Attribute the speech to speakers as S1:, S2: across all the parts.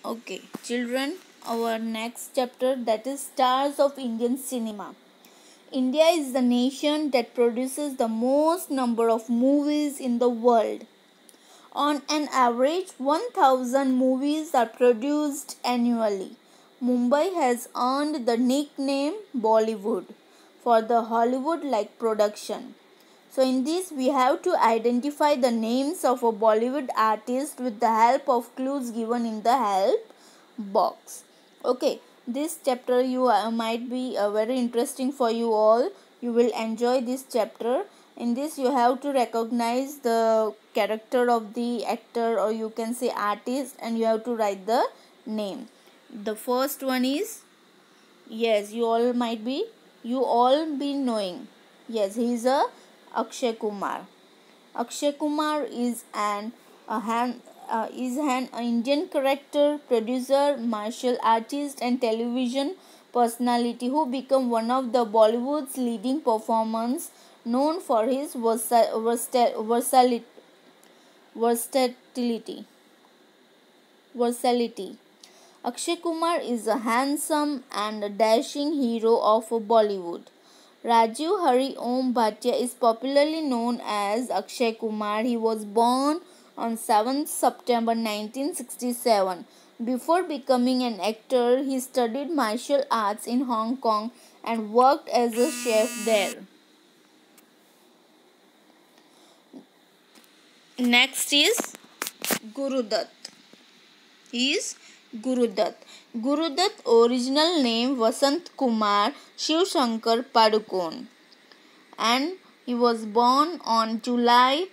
S1: Okay, children, our next chapter, that is Stars of Indian Cinema. India is the nation that produces the most number of movies in the world. On an average, 1000 movies are produced annually. Mumbai has earned the nickname Bollywood for the Hollywood like production. So, in this, we have to identify the names of a Bollywood artist with the help of clues given in the help box. Okay, this chapter you might be very interesting for you all. You will enjoy this chapter. In this, you have to recognize the character of the actor, or you can say artist, and you have to write the name. The first one is, yes, you all be knowing. Yes, he is a Akshay Kumar. Akshay Kumar is an Indian character, producer, martial artist, and television personality who became one of the Bollywood's leading performers, known for his versatility. Versatility. Akshay Kumar is a handsome and dashing hero of Bollywood. Rajiv Hari Om Bhatia is popularly known as Akshay Kumar. He was born on 7th September 1967. Before becoming an actor, he studied martial arts in Hong Kong and worked as a chef there. Next is Guru Dutt. He is Guru Dutt. Guru Dutt original name Vasant Kumar Shiv Shankar Padukone, and he was born on July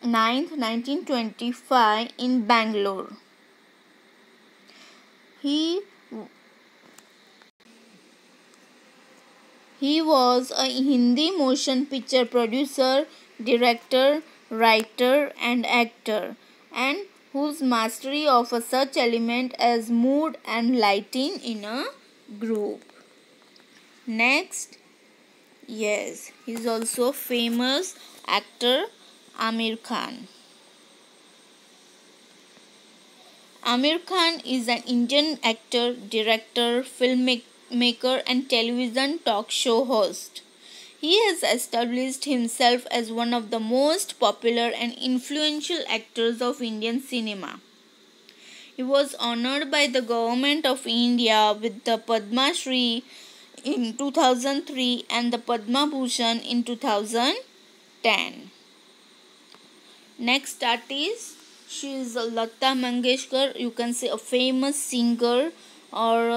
S1: 9th, 1925 in Bangalore. He was a Hindi motion picture producer, director, writer and actor, and whose mastery of a such element as mood and lighting in a group. Next, yes, he is also a famous actor, Amir Khan. Amir Khan is an Indian actor, director, filmmaker, and television talk show host. He has established himself as one of the most popular and influential actors of Indian cinema. He was honored by the Government of India with the Padma Shri in 2003 and the Padma Bhushan in 2010. Next artist, she is Lata Mangeshkar. You can say a famous singer, or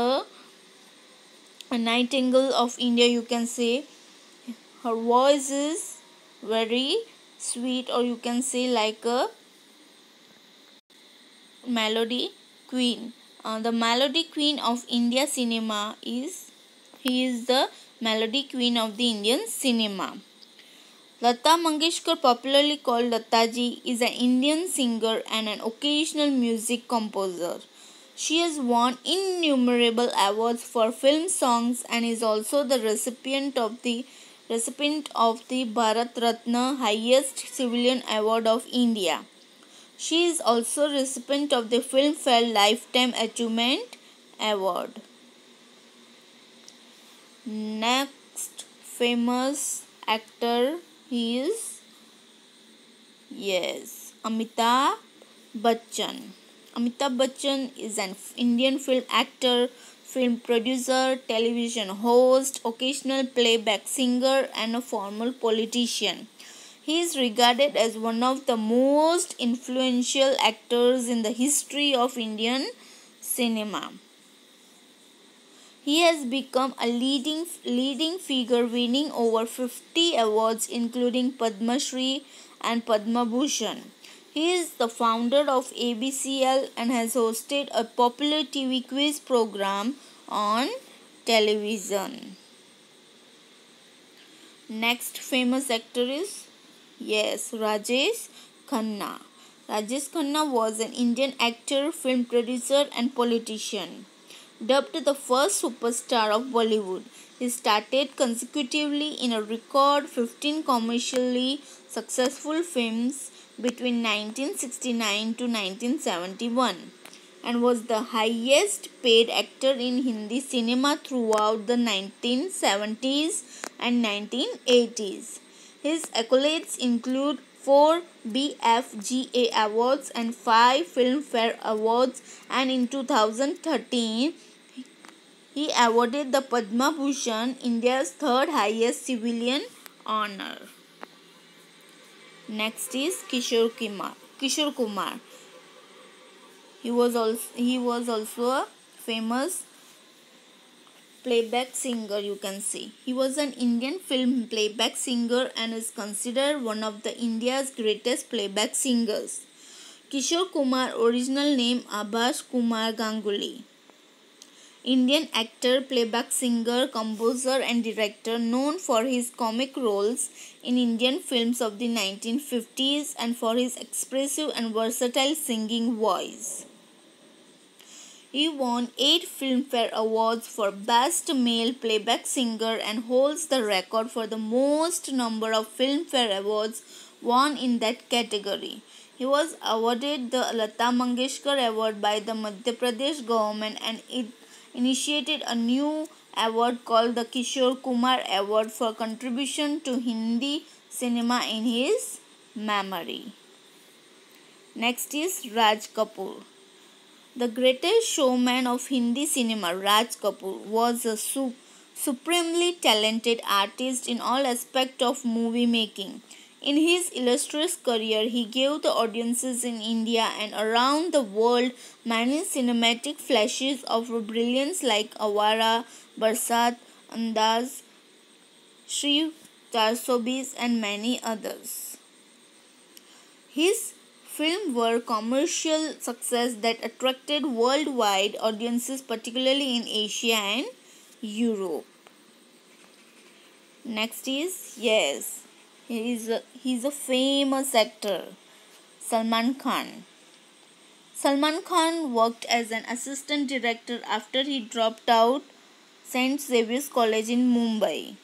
S1: a nightingale of India, you can say. Her voice is very sweet, or you can say like a melody queen. The melody queen of India cinema is, he is the melody queen of the Indian cinema. Lata Mangeshkar, popularly called Lataji, is an Indian singer and an occasional music composer. She has won innumerable awards for film songs and is also the recipient of the Bharat Ratna, highest civilian award of India. She is also recipient of the Filmfare Lifetime Achievement Award. Next famous actor, he is, yes, Amitabh Bachchan. Amitabh Bachchan is an Indian film actor, film producer, television host, occasional playback singer, and a former politician. He is regarded as one of the most influential actors in the history of Indian cinema. He has become a leading figure, winning over 50 awards including Padma Shri and Padma Bhushan. He is the founder of ABCL and has hosted a popular TV quiz program on television. Next famous actor is, yes, Rajesh Khanna. Rajesh Khanna was an Indian actor, film producer and politician. Dubbed the first superstar of Bollywood, he started consecutively in a record 15 commercially successful films between 1969 to 1971. and was the highest paid actor in Hindi cinema throughout the 1970s and 1980s. His accolades include 4 BFGA awards and 5 Filmfare awards, and in 2013 he awarded the Padma Bhushan, India's third highest civilian honor. Next is Kishore Kumar. Kishore Kumar. He was also a famous playback singer, you can see. He was an Indian film playback singer and is considered one of the India's greatest playback singers. Kishore Kumar, original name Abhash Kumar Ganguly. Indian actor, playback singer, composer and director known for his comic roles in Indian films of the 1950s and for his expressive and versatile singing voice. He won 8 Filmfare Awards for Best Male Playback Singer and holds the record for the most number of Filmfare Awards won in that category. He was awarded the Lata Mangeshkar Award by the Madhya Pradesh government, and it initiated a new award called the Kishore Kumar Award for contribution to Hindi cinema in his memory. Next is Raj Kapoor. The greatest showman of Hindi cinema, Raj Kapoor, was a supremely talented artist in all aspects of movie making. In his illustrious career, he gave the audiences in India and around the world many cinematic flashes of brilliance like Awara, Barsat, Andaz, Shri 420 and many others. His films were commercial success that attracted worldwide audiences, particularly in Asia and Europe. Next is, he's a famous actor, Salman Khan. Salman Khan worked as an assistant director after he dropped out St. Xavier's College in Mumbai.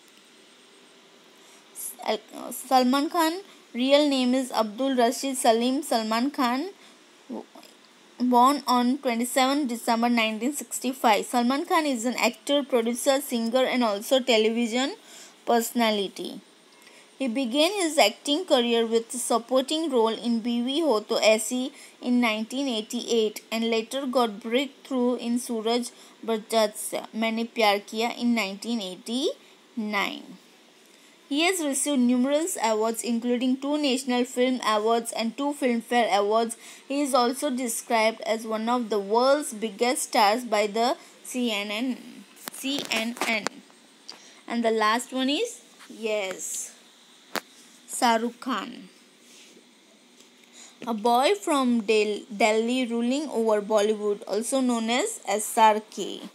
S1: Salman Khan real name is Abdul Rashid Salim Salman Khan, born on 27 December 1965. Salman Khan is an actor, producer, singer and also television personality. He began his acting career with a supporting role in Biwi Ho To Aisi in 1988 and later got breakthrough in Suraj Barjatya Maine Pyar Kiya in 1989. He has received numerous awards including 2 National Film Awards and 2 Filmfare Awards. He is also described as one of the world's biggest stars by the CNN. And the last one is, Shah Rukh Khan. A boy from Delhi ruling over Bollywood, also known as SRK.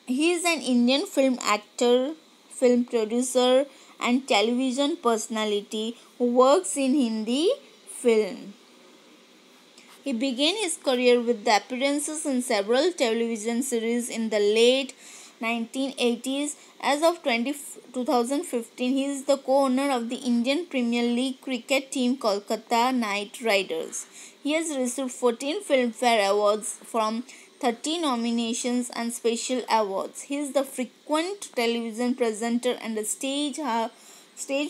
S1: He is an Indian film actor, film producer and television personality who works in Hindi film. He began his career with the appearances in several television series in the late 1980s. As of 2015, he is the co-owner of the Indian Premier League cricket team Kolkata Knight Riders. He has received 14 Filmfare Awards from 30 nominations and special awards. He is the frequent television presenter and a stage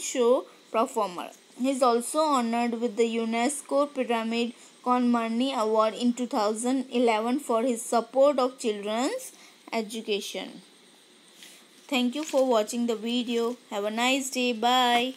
S1: show performer. He is also honored with the UNESCO Pyramid Kaun Marni Award in 2011 for his support of children's education. Thank you for watching the video. Have a nice day. Bye.